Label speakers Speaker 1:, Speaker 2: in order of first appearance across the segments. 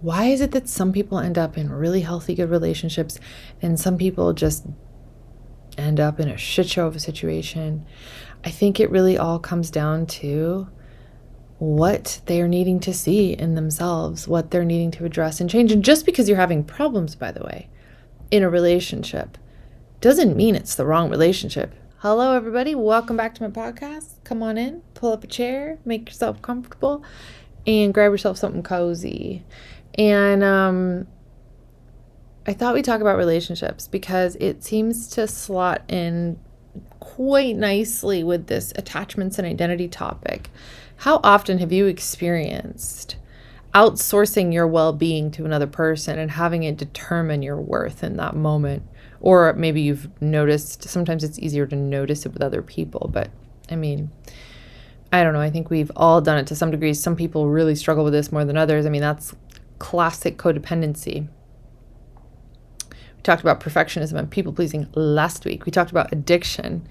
Speaker 1: why is it that some people end up in really healthy, good relationships and some people just end up in a shit show of a situation? I think it really all comes down to what they're needing to see in themselves, what they're needing to address and change. And just because you're having problems, by the way, in a relationship, doesn't mean it's the wrong relationship. Hello, everybody. Welcome back to my podcast. Come on in, pull up a chair, make yourself comfortable, and grab yourself something cozy. And I thought we'd talk about relationships because it seems to slot in quite nicely with this attachments and identity topic. How often have you experienced outsourcing your well-being to another person and having it determine your worth in that moment? Or maybe you've noticed, sometimes it's easier to notice it with other people, but I mean, I don't know. I think we've all done it to some degree. Some people really struggle with this more than others. I mean, that's classic codependency. We talked about perfectionism and people-pleasing last week. We talked about addiction.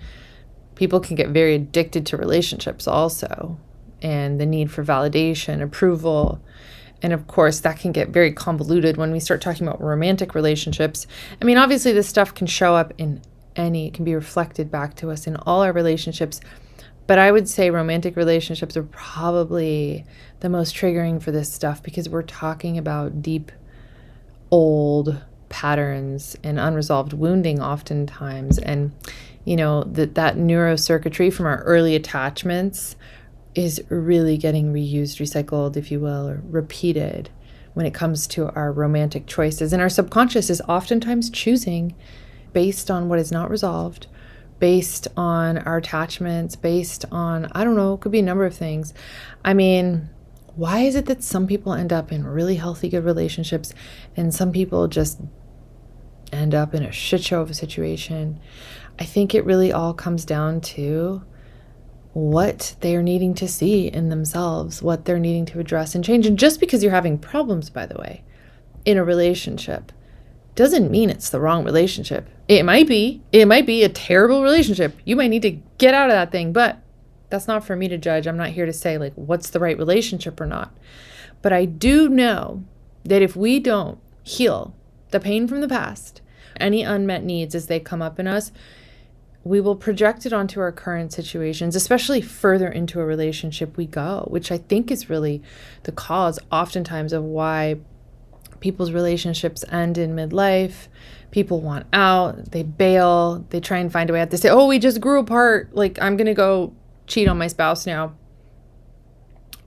Speaker 1: People can get very addicted to relationships also, and the need for validation, approval. And of course, that can get very convoluted when we start talking about romantic relationships. I mean, obviously, this stuff can show up it can be reflected back to us in all our relationships. But I would say romantic relationships are probably the most triggering for this stuff because we're talking about deep, old patterns and unresolved wounding oftentimes. And, that neurocircuitry from our early attachments is really getting reused, recycled, if you will, or repeated when it comes to our romantic choices. And our subconscious is oftentimes choosing based on what is not resolved, based on our attachments, based on, I don't know, it could be a number of things. I mean, why is it that some people end up in really healthy, good relationships and some people just end up in a shit show of a situation? I think it really all comes down to what they're needing to see in themselves, what they're needing to address and change. And just because you're having problems, by the way, in a relationship, doesn't mean it's the wrong relationship. It might be a terrible relationship. You might need to get out of that thing, but that's not for me to judge. I'm not here to say what's the right relationship or not. But I do know that if we don't heal the pain from the past, any unmet needs as they come up in us, we will project it onto our current situations, especially further into a relationship we go, which I think is really the cause oftentimes of why people's relationships end in midlife. People want out, they bail, they try and find a way out. They say, oh, we just grew apart. I'm going to go cheat on my spouse now.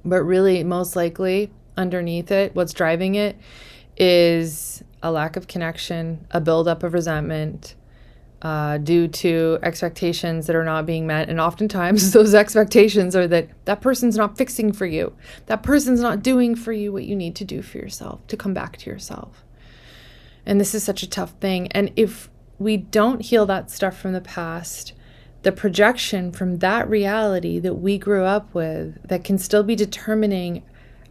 Speaker 1: But really, most likely underneath it, what's driving it is a lack of connection, a buildup of resentment, due to expectations that are not being met. And oftentimes those expectations are that person's not fixing for you. That person's not doing for you what you need to do for yourself to come back to yourself. And this is such a tough thing. And if we don't heal that stuff from the past, the projection from that reality that we grew up with that can still be determining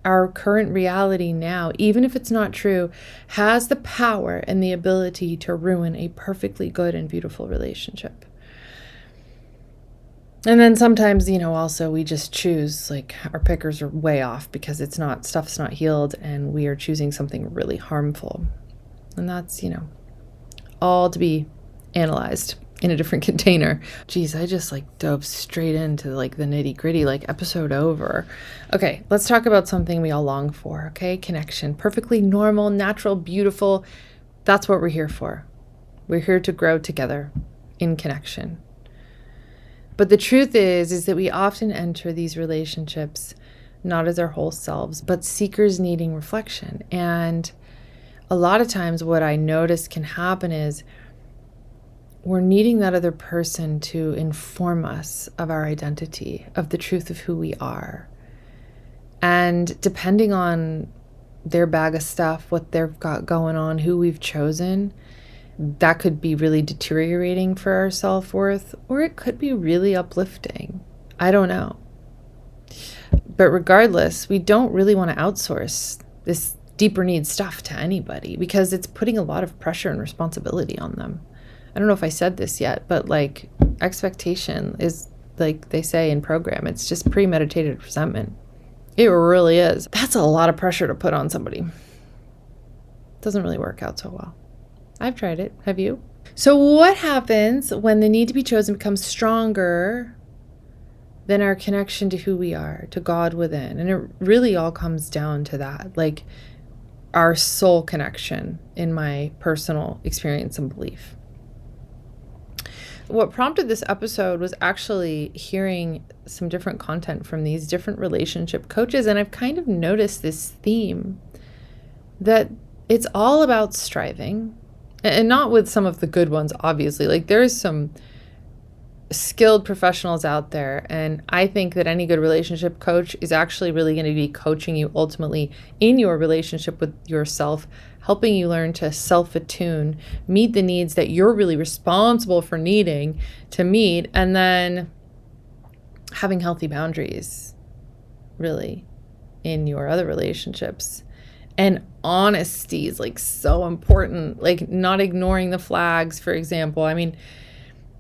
Speaker 1: our current reality now, even if it's not true, has the power and the ability to ruin a perfectly good and beautiful relationship. And then sometimes, also we just choose, our pickers are way off because stuff's not healed and we are choosing something really harmful. And that's, all to be analyzed in a different container. Geez, I just dove straight into the nitty gritty, episode over. Okay, let's talk about something we all long for, okay? Connection. Perfectly normal, natural, beautiful. That's what we're here for. We're here to grow together in connection. But the truth is that we often enter these relationships not as our whole selves, but seekers needing reflection. And a lot of times what I notice can happen is we're needing that other person to inform us of our identity, of the truth of who we are. And depending on their bag of stuff, what they've got going on, who we've chosen, that could be really deteriorating for our self-worth, or it could be really uplifting. I don't know. But regardless, we don't really want to outsource this deeper needs stuff to anybody because it's putting a lot of pressure and responsibility on them. I don't know if I said this yet, but expectation is, they say in program, it's just premeditated resentment. It really is. That's a lot of pressure to put on somebody. Doesn't really work out so well. I've tried it. Have you? So what happens when the need to be chosen becomes stronger than our connection to who we are, to God within? And it really all comes down to that, like our soul connection, in my personal experience and belief. What prompted this episode was actually hearing some different content from these different relationship coaches. And I've kind of noticed this theme that it's all about striving, and not with some of the good ones, obviously. Like, there's some skilled professionals out there, and I think that any good relationship coach is actually really going to be coaching you ultimately in your relationship with yourself, helping you learn to self-attune, meet the needs that you're really responsible for needing to meet, and then having healthy boundaries, really, in your other relationships. And honesty is like so important, like not ignoring the flags, for example. I mean,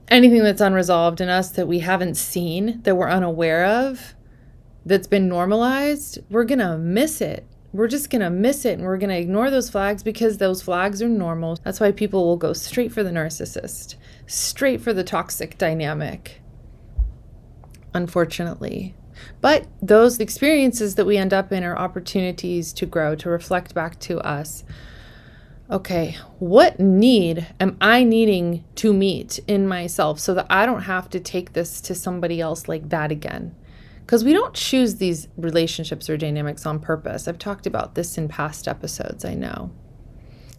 Speaker 1: anything that's unresolved in us that we haven't seen, that we're unaware of, that's been normalized, we're going to miss it. We're just going to miss it, and we're going to ignore those flags because those flags are normal. That's why people will go straight for the narcissist, straight for the toxic dynamic, unfortunately. But those experiences that we end up in are opportunities to grow, to reflect back to us. Okay, what need am I needing to meet in myself so that I don't have to take this to somebody else like that again? Because we don't choose these relationships or dynamics on purpose. I've talked about this in past episodes, I know.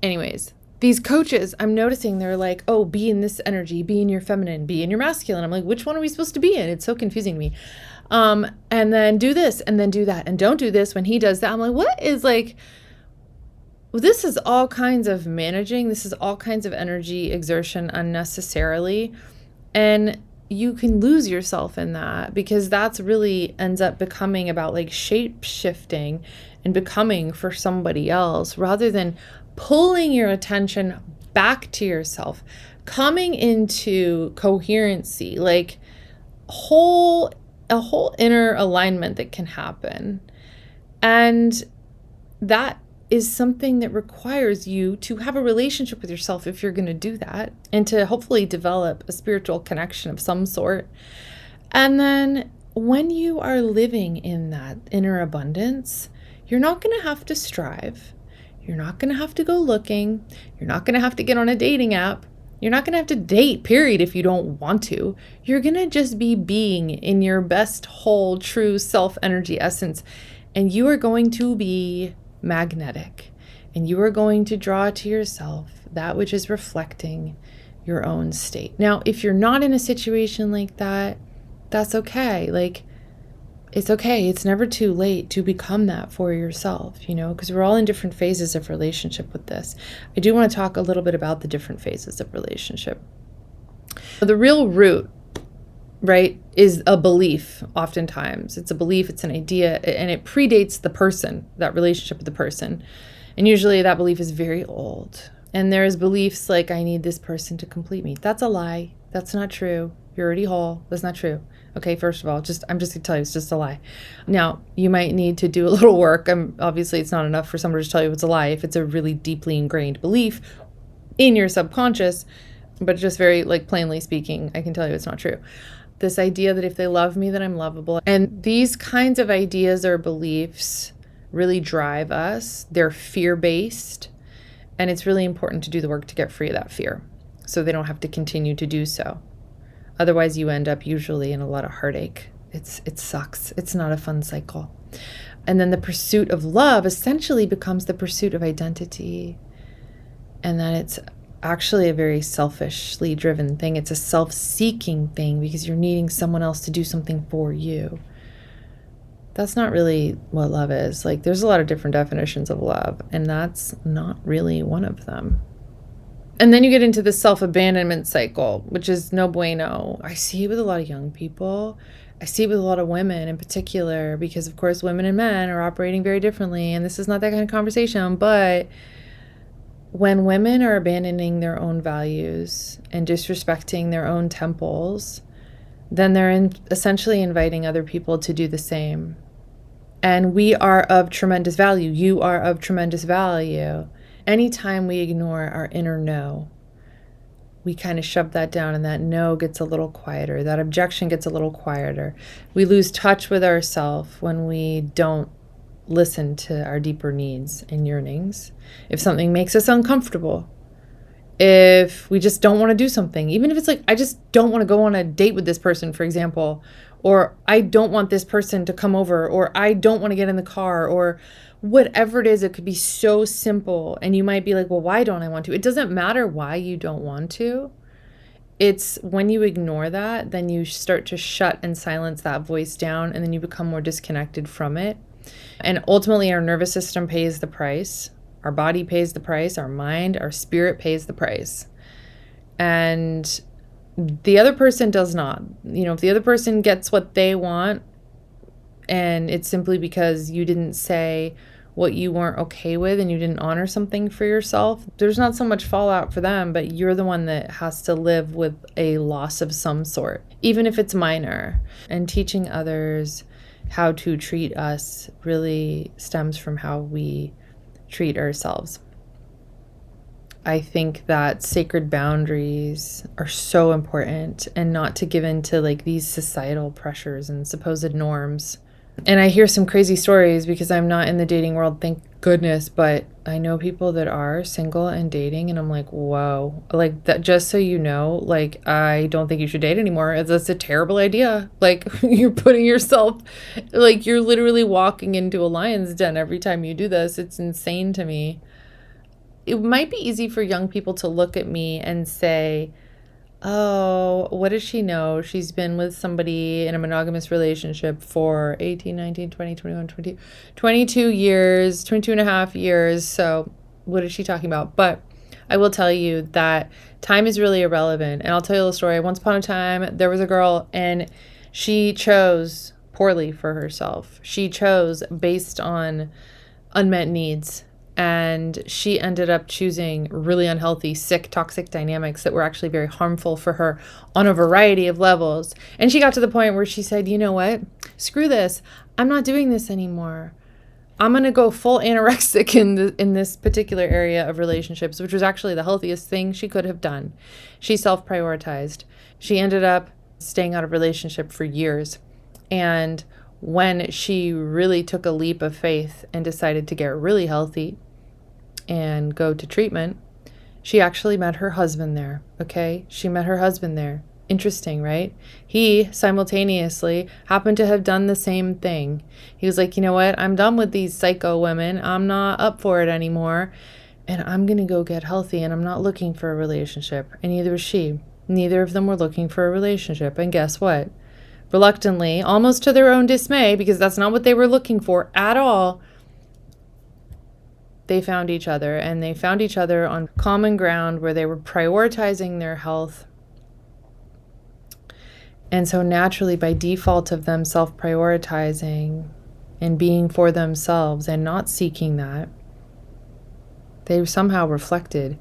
Speaker 1: Anyways, these coaches, I'm noticing they're like, oh, be in this energy, be in your feminine, be in your masculine. I'm like, which one are we supposed to be in? It's so confusing to me. And then do this and then do that. And don't do this when he does that. I'm like, what is like... Well, this is all kinds of managing. This is all kinds of energy exertion unnecessarily. And you can lose yourself in that, because that's really ends up becoming about like shape shifting and becoming for somebody else, rather than pulling your attention back to yourself, coming into coherency, like a whole inner alignment that can happen. And that is something that requires you to have a relationship with yourself if you're going to do that, and to hopefully develop a spiritual connection of some sort. And then when you are living in that inner abundance, you're not going to have to strive. You're not going to have to go looking. You're not going to have to get on a dating app. You're not going to have to date, period, if you don't want to. You're going to just be being in your best, whole, true self-energy essence. And you are going to be magnetic, and you are going to draw to yourself that which is reflecting your own state. Now, if you're not in a situation like that, that's okay. Like, it's okay. It's never too late to become that for yourself, because we're all in different phases of relationship with this. I do want to talk a little bit about the different phases of relationship. The real root, right, is a belief. Oftentimes it's a belief, it's an idea, and it predates the person, that relationship with the person. And usually that belief is very old. And there's beliefs like, I need this person to complete me. That's a lie. That's not true. You're already whole. That's not true. Okay, first of all, I'm just gonna tell you, it's just a lie. Now, you might need to do a little work. Obviously, it's not enough for somebody to tell you it's a lie if it's a really deeply ingrained belief in your subconscious. But just very, like, plainly speaking, I can tell you it's not true. This idea that if they love me, then I'm lovable. And these kinds of ideas or beliefs really drive us. They're fear-based. And it's really important to do the work to get free of that fear, so they don't have to continue to do so. Otherwise, you end up usually in a lot of heartache. It sucks. It's not a fun cycle. And then the pursuit of love essentially becomes the pursuit of identity. And then it's actually a very selfishly driven thing. It's a self-seeking thing, because you're needing someone else to do something for you. That's not really what love is. Like, there's a lot of different definitions of love, and that's not really one of them. And then you get into the self-abandonment cycle, which is no bueno. I see it with a lot of young people. I see it with a lot of women in particular, because of course women and men are operating very differently, and this is not that kind of conversation. But when women are abandoning their own values and disrespecting their own temples, then they're essentially inviting other people to do the same. And we are of tremendous value. You are of tremendous value. Anytime we ignore our inner no, we kind of shove that down, and that no gets a little quieter. That objection gets a little quieter. We lose touch with ourselves when we don't listen to our deeper needs and yearnings. If something makes us uncomfortable, if we just don't want to do something, even if it's like, I just don't want to go on a date with this person, for example, or I don't want this person to come over, or I don't want to get in the car, or whatever it is. It could be so simple. And you might be like, well, why don't I want to? It doesn't matter why you don't want to. It's when you ignore that, then you start to shut and silence that voice down, and then you become more disconnected from it. And ultimately, our nervous system pays the price. Our body pays the price. Our mind, our spirit pays the price. And the other person does not. If the other person gets what they want, and it's simply because you didn't say what you weren't okay with and you didn't honor something for yourself, there's not so much fallout for them, but you're the one that has to live with a loss of some sort, even if it's minor. And teaching others how to treat us really stems from how we treat ourselves. I think that sacred boundaries are so important, and not to give in to like these societal pressures and supposed norms. And I hear some crazy stories because I'm not in the dating world, thank goodness, but I know people that are single and dating, and I'm like, whoa, like that, just so you know, like, I don't think you should date anymore. That's a terrible idea. Like, you're putting yourself, like, you're literally walking into a lion's den every time you do this. It's insane to me. It might be easy for young people to look at me and say, oh, what does she know? She's been with somebody in a monogamous relationship for 18, 19, 20, 21, 20, 22 years, 22 and a half years. So what is she talking about? But I will tell you that time is really irrelevant. And I'll tell you a little story. Once upon a time, there was a girl, and she chose poorly for herself. She chose based on unmet needs. And she ended up choosing really unhealthy, sick, toxic dynamics that were actually very harmful for her on a variety of levels. And she got to the point where she said, you know what? Screw this. I'm not doing this anymore. I'm going to go full anorexic in this particular area of relationships, which was actually the healthiest thing she could have done. She self-prioritized. She ended up staying out of relationship for years. And when she really took a leap of faith and decided to get really healthy and go to treatment, she actually met her husband there. Okay? She met her husband there. Interesting, right? He simultaneously happened to have done the same thing. He was like, you know what? I'm done with these psycho women. I'm not up for it anymore. And I'm going to go get healthy, and I'm not looking for a relationship. And neither was she. Neither of them were looking for a relationship. And guess what? Reluctantly, almost to their own dismay, because that's not what they were looking for at all, they found each other, and they found each other on common ground where they were prioritizing their health. And so naturally, by default of them self-prioritizing and being for themselves and not seeking that, they somehow reflected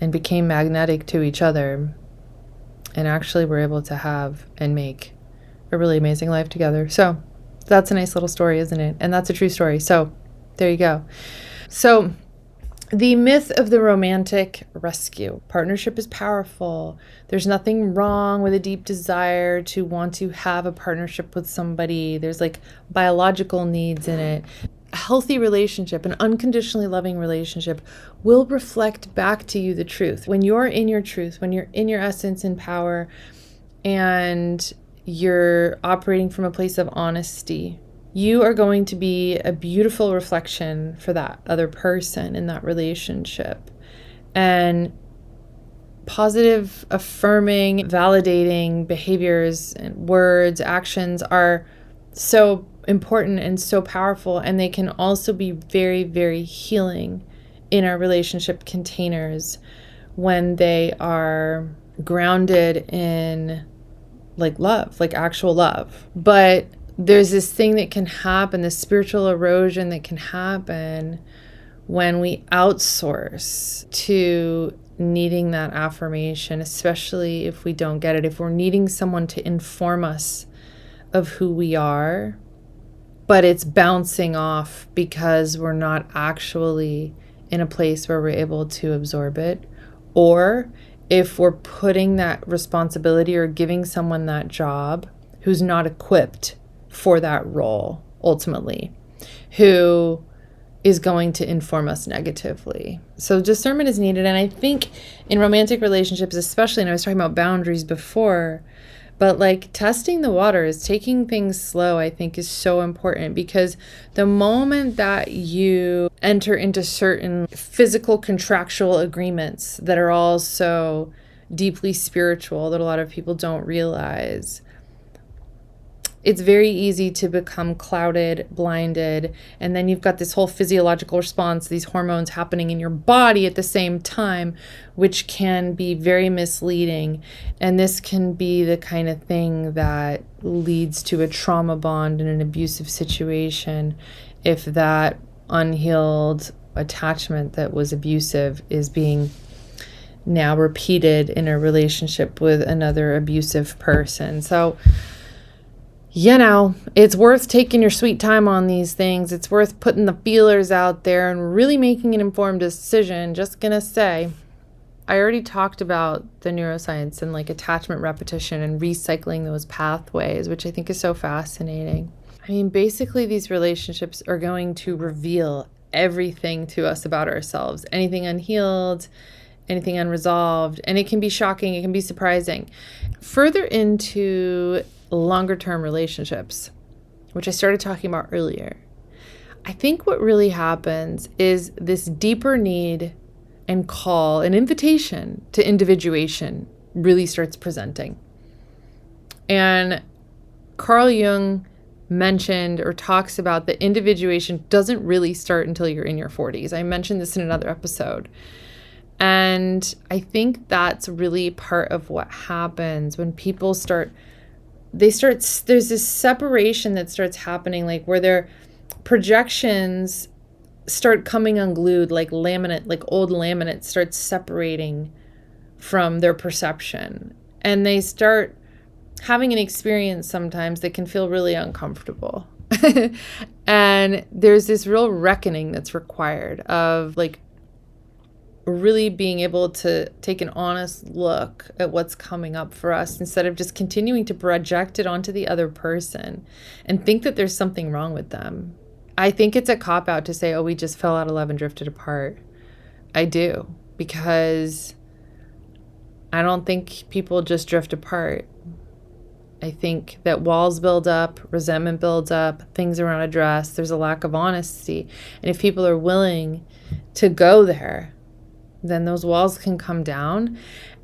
Speaker 1: and became magnetic to each other, and actually were able to have and make a really amazing life together. So that's a nice little story, isn't it? And that's a true story. So there you go. So the myth of the romantic rescue. Partnership is powerful. There's nothing wrong with a deep desire to want to have a partnership with somebody. There's like biological needs in it. A healthy relationship, an unconditionally loving relationship, will reflect back to you the truth. When you're in your truth, when you're in your essence and power, and you're operating from a place of honesty, you are going to be a beautiful reflection for that other person in that relationship. And positive, affirming, validating behaviors and words, actions are so important and so powerful. And they can also be very, very healing in our relationship containers when they are grounded in like love, like actual love. But there's this thing that can happen, this spiritual erosion that can happen when we outsource to needing that affirmation, especially if we don't get it. If we're needing someone to inform us of who we are, but it's bouncing off because we're not actually in a place where we're able to absorb it, or if we're putting that responsibility or giving someone that job who's not equipped for that role, ultimately, who is going to inform us negatively. So discernment is needed. And I think in romantic relationships, especially, and I was talking about boundaries before, but like testing the waters, taking things slow, I think is so important, because the moment that you enter into certain physical contractual agreements that are also deeply spiritual that a lot of people don't realize, it's very easy to become clouded, blinded, and then you've got this whole physiological response, these hormones happening in your body at the same time, which can be very misleading. And this can be the kind of thing that leads to a trauma bond in an abusive situation if that unhealed attachment that was abusive is being now repeated in a relationship with another abusive person. So, it's worth taking your sweet time on these things. It's worth putting the feelers out there and really making an informed decision. Just gonna say, I already talked about the neuroscience and like attachment repetition and recycling those pathways, which I think is so fascinating. I mean, basically these relationships are going to reveal everything to us about ourselves, anything unhealed, anything unresolved, and it can be shocking, it can be surprising. Further into longer term relationships, which I started talking about earlier, I think what really happens is this deeper need and call, an invitation to individuation really starts presenting. And Carl Jung mentioned or talks about that individuation doesn't really start until you're in your 40s. I mentioned this in another episode. And I think that's really part of what happens when people there's this separation that starts happening, like where their projections start coming unglued, like laminate, like old laminate starts separating from their perception. And they start having an experience sometimes that can feel really uncomfortable. And there's this real reckoning that's required of like really being able to take an honest look at what's coming up for us instead of just continuing to project it onto the other person and think that there's something wrong with them. I think it's a cop-out to say, oh, we just fell out of love and drifted apart. I do, because I don't think people just drift apart. I think that walls build up, resentment builds up, things are unaddressed, there's a lack of honesty. And if people are willing to go there, then those walls can come down.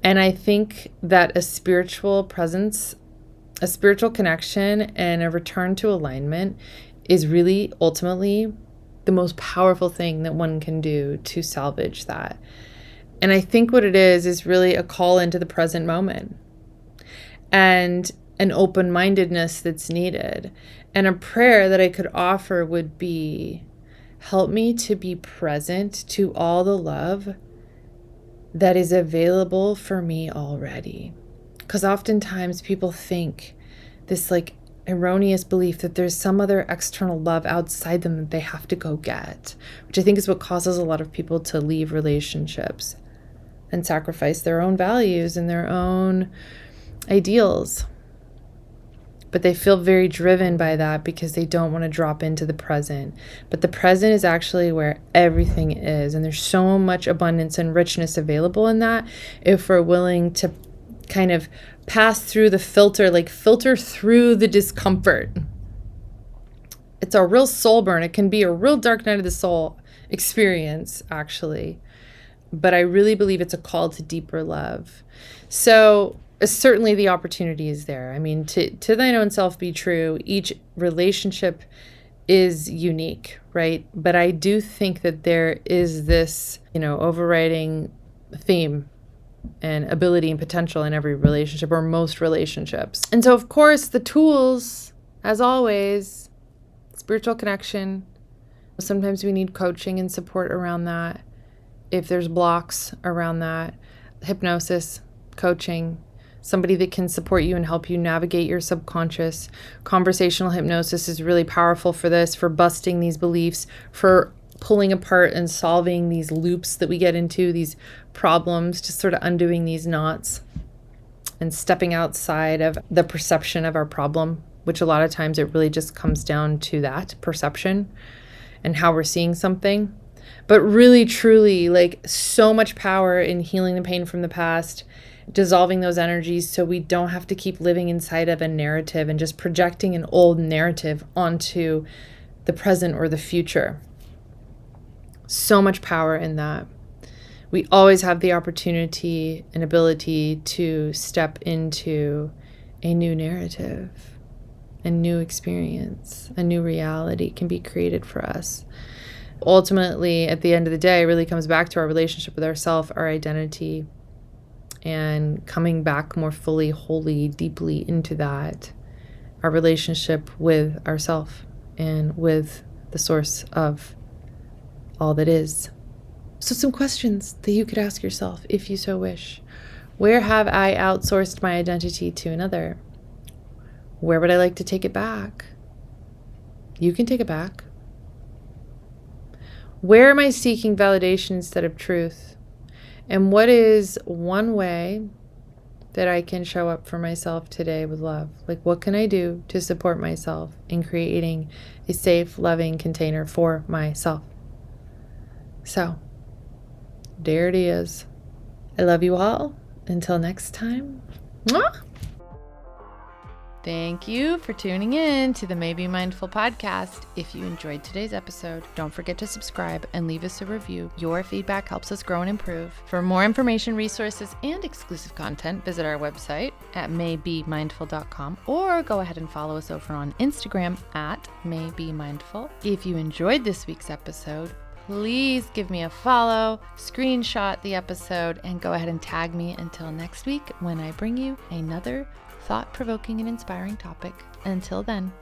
Speaker 1: And I think that a spiritual presence, a spiritual connection, and a return to alignment is really ultimately the most powerful thing that one can do to salvage that. And I think what it is really a call into the present moment and an open-mindedness that's needed. And a prayer that I could offer would be, help me to be present to all the love that is available for me already. Because oftentimes people think this like erroneous belief that there's some other external love outside them that they have to go get, which I think is what causes a lot of people to leave relationships and sacrifice their own values and their own ideals. But they feel very driven by that because they don't want to drop into the present. But the present is actually where everything is. And there's so much abundance and richness available in that if we're willing to kind of pass through the filter, like filter through the discomfort. It's a real soul burn. It can be a real dark night of the soul experience, actually. But I really believe it's a call to deeper love. So certainly the opportunity is there. I mean, to thine own self be true. Each relationship is unique, right? But I do think that there is this, overriding theme and ability and potential in every relationship, or most relationships. And so, of course, the tools, as always, spiritual connection. Sometimes we need coaching and support around that. If there's blocks around that, hypnosis, coaching, somebody that can support you and help you navigate your subconscious. Conversational hypnosis is really powerful for this, for busting these beliefs, for pulling apart and solving these loops that we get into, these problems, just sort of undoing these knots and stepping outside of the perception of our problem, which a lot of times it really just comes down to that perception and how we're seeing something. But really, truly, like, so much power in healing the pain from the past, dissolving those energies so we don't have to keep living inside of a narrative and just projecting an old narrative onto the present or the future. So much power in that. We always have the opportunity and ability to step into a new narrative, a new experience, a new reality can be created for us. Ultimately, at the end of the day, it really comes back to our relationship with ourself, our identity, and coming back more fully, wholly, deeply into that, our relationship with ourself and with the source of all that is. So some questions that you could ask yourself if you so wish. Where have I outsourced my identity to another? Where would I like to take it back? You can take it back. Where am I seeking validation instead of truth? And what is one way that I can show up for myself today with love? Like, what can I do to support myself in creating a safe, loving container for myself? So, there it is. I love you all. Until next time. Mwah! Thank you for tuning in to the May Be Mindful podcast. If you enjoyed today's episode, don't forget to subscribe and leave us a review. Your feedback helps us grow and improve. For more information, resources, and exclusive content, visit our website at maybemindful.com or go ahead and follow us over on Instagram at maybemindful. If you enjoyed this week's episode, please give me a follow, screenshot the episode, and go ahead and tag me until next week when I bring you another thought-provoking and inspiring topic. Until then,